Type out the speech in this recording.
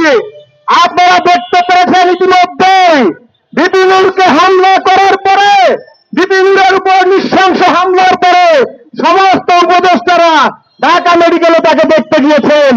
রাজনীতি। আপনারা দেখতে পেরেছেন ইতিমধ্যে বিপিনুরকে হামলা করার পরে, বিপিনুরের উপর নৃশংস হামলার পরে সমস্ত উপদেষ্টারা ঢাকা মেডিকেলে তাকে দেখতে গিয়েছেন।